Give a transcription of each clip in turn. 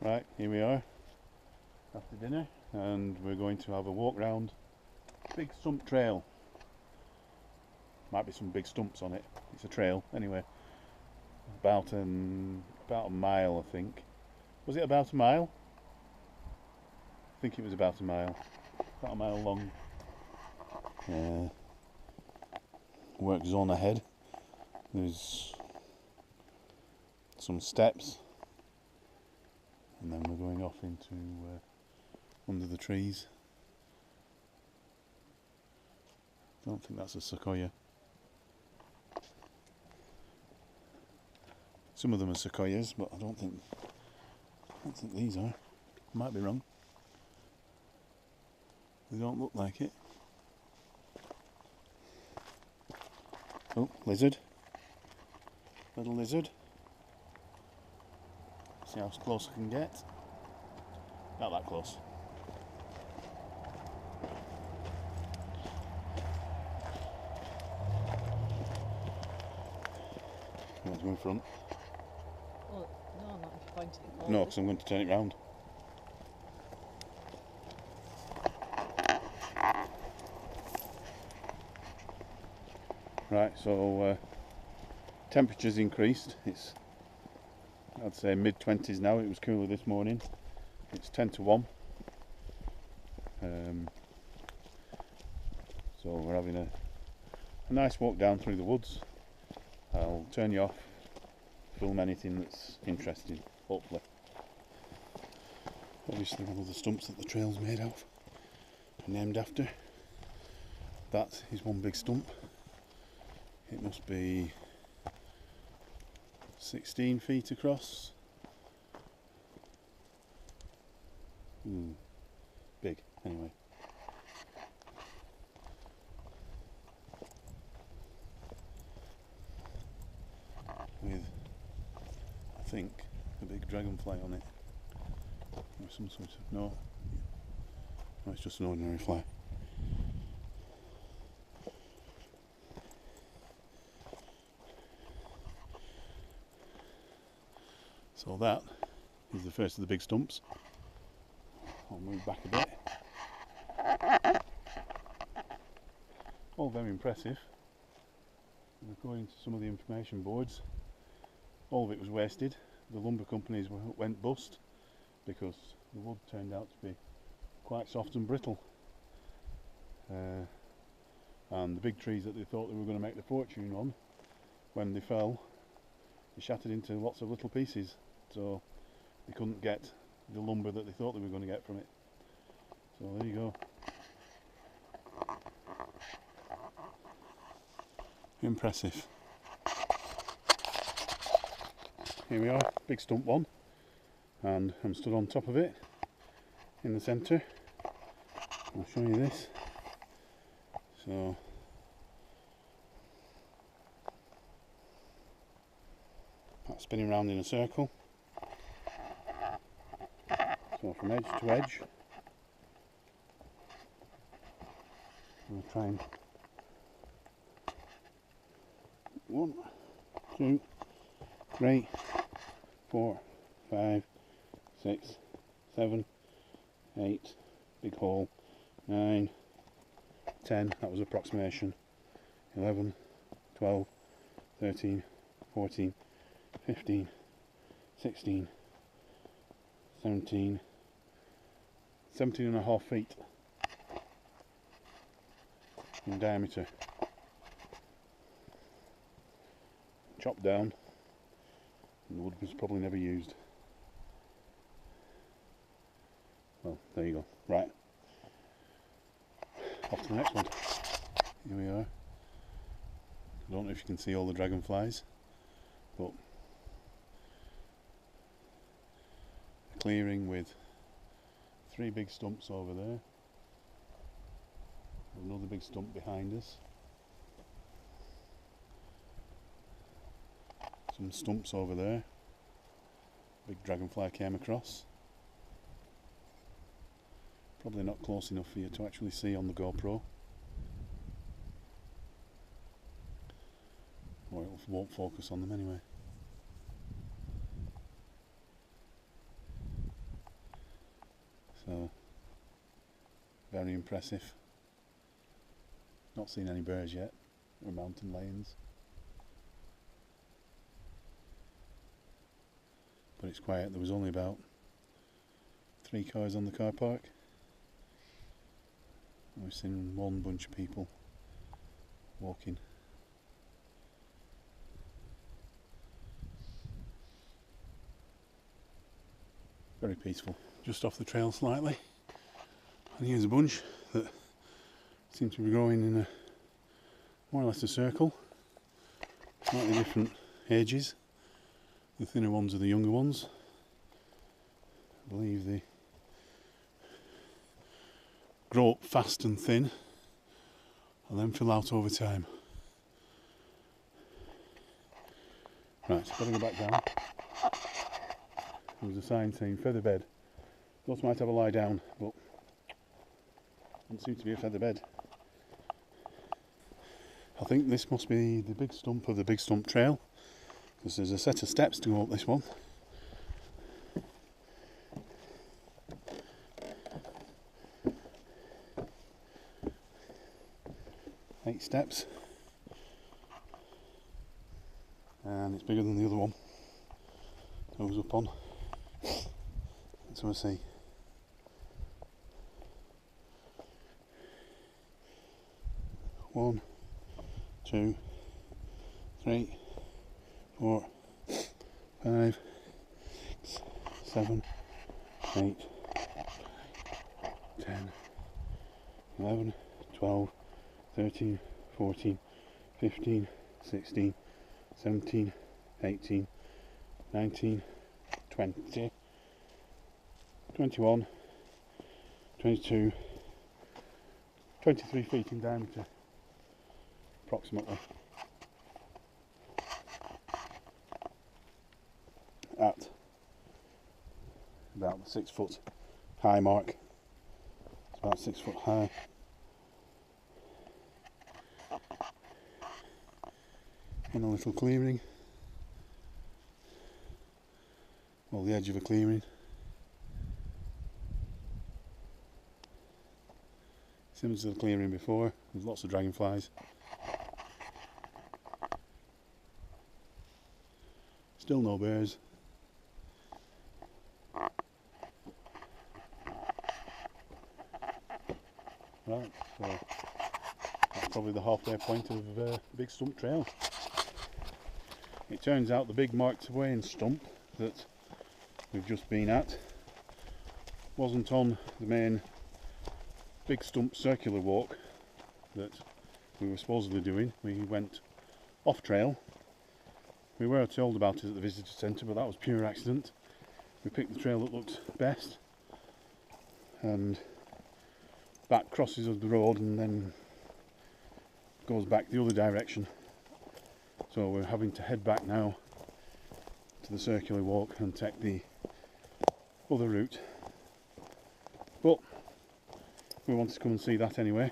Right, here we are after dinner, and we're going to have a walk round Big Stump Trail. Might be some big stumps on it. It's a trail anyway. About a mile, I think. Was it about a mile? I think it was about a mile. About a mile long. Work zone ahead. There's some steps, and then we're going off into under the trees. Don't think that's a sequoia. Some of them are sequoias, but I don't think these are. Might be wrong. They don't look like it. Oh, lizard. Little lizard. See how close I can get. Not that close. You want to go in front? Well, no, not if you're pointing it. No, because I'm going to turn it round. Right, so temperature's increased. It's, I'd say, mid-20s now. It was cooler this morning. It's 10 to 1. So we're having a nice walk down through the woods. I'll turn you off, film anything that's interesting, hopefully. Obviously one of the stumps that the trail's made of, named after. That is one big stump. It must be 16 feet across. Big, anyway. With, I think, a big dragonfly on it. Or some sort of, no, it's just an ordinary fly. So that is the first of the big stumps. I'll move back a bit. All very impressive. According to some of the information boards, all of it was wasted. The lumber companies went bust because the wood turned out to be quite soft and brittle. And the big trees that they thought they were going to make the fortune on, when they fell, they shattered into lots of little pieces. So they couldn't get the lumber that they thought they were going to get from it. So there you go. Impressive. Here we are, big stump one, and I'm stood on top of it in the centre. I'll show you this. So that's spinning round in a circle. So from edge to edge, I'm going to try and 1, 2, 3, 4, 5, 6, 7, 8, big hole, 9, 10, that was approximation, 11, 12, 13, 14, 15, 16, 17, 17.5 feet in diameter. Chopped down, and the wood was probably never used. Well, there you go. Right, off to the next one. Here we are. I don't know if you can see all the dragonflies, but a clearing with 3 big stumps over there, another big stump behind us, some stumps over there. Big dragonfly came across. Probably not close enough for you to actually see on the GoPro, or it won't focus on them anyway. So very impressive. Not seen any bears yet, or mountain lions. But it's quiet. There was only about 3 cars on the car park. And we've seen one bunch of people walking. Very peaceful. Just off the trail slightly. And here's a bunch that seem to be growing in a more or less a circle. Slightly different ages. The thinner ones are the younger ones. I believe they grow up fast and thin and then fill out over time. Right, better go back down. There was a sign saying feather bed. Thought I might have a lie down, but doesn't seem to be a feather bed. I think this must be the big stump of the Big Stump Trail, because there's a set of steps to go up this one. Eight steps, and it's bigger than the other one I was up on. Let's have a see. One, 2, 3, 4, 5, 6, 7, 8, 10, 11, 12, 13, 14, 15, 16, 17, 18, 19, 20, 21, 22, 23 feet in diameter, approximately. At about the 6 foot high mark. It's about 6 foot high. In a little clearing. Well, the edge of a clearing. Similar to the clearing before, there's lots of dragonflies. Still no bears. Right, so that's probably the halfway point of the Big Stump Trail. It turns out the big marked away stump that we've just been at wasn't on the main Big Stump circular walk that we were supposedly doing. We went off trail. We were told about it at the visitor centre, but that was pure accident. We picked the trail that looked best, and that crosses the road and then goes back the other direction. So we're having to head back now to the circular walk and take the other route. But we wanted to come and see that anyway,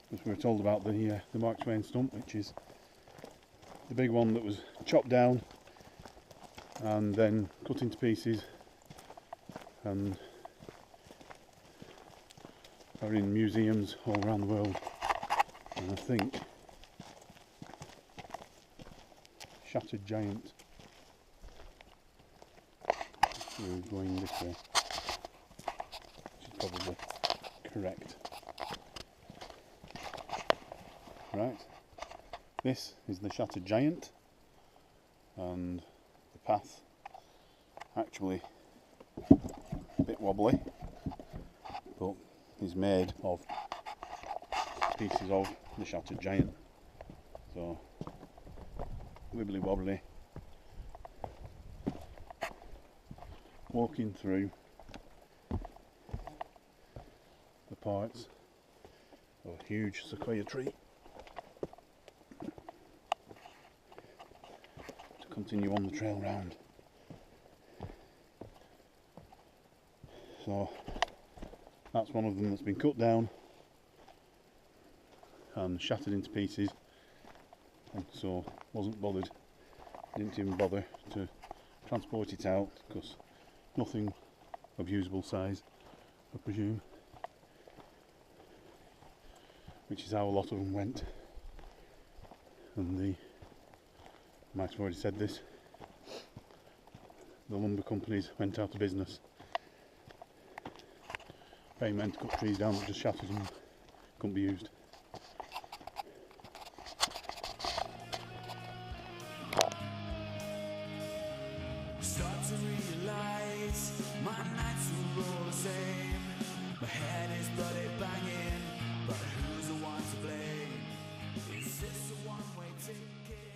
because we were told about the Mark Twain stump, which is the big one that was chopped down and then cut into pieces and are in museums all around the world. And I think Shattered Giant. We're going this way, which is probably correct. Right, this is the Shattered Giant, and the path actually a bit wobbly, but is made of pieces of the Shattered Giant, so wibbly wobbly. Walking through the parts of a huge sequoia tree to continue on the trail round. So that's one of them that's been cut down and shattered into pieces, and so wasn't bothered, didn't even bother to transport it out, because nothing of usable size I presume. Which is how a lot of them went. And I might have already said this, the lumber companies went out of business. Paying men to cut trees down that just shattered them, couldn't be used. Start to realise my nights are all the same. My head is bloody banging, but who's the one to blame? Is this a one-way ticket?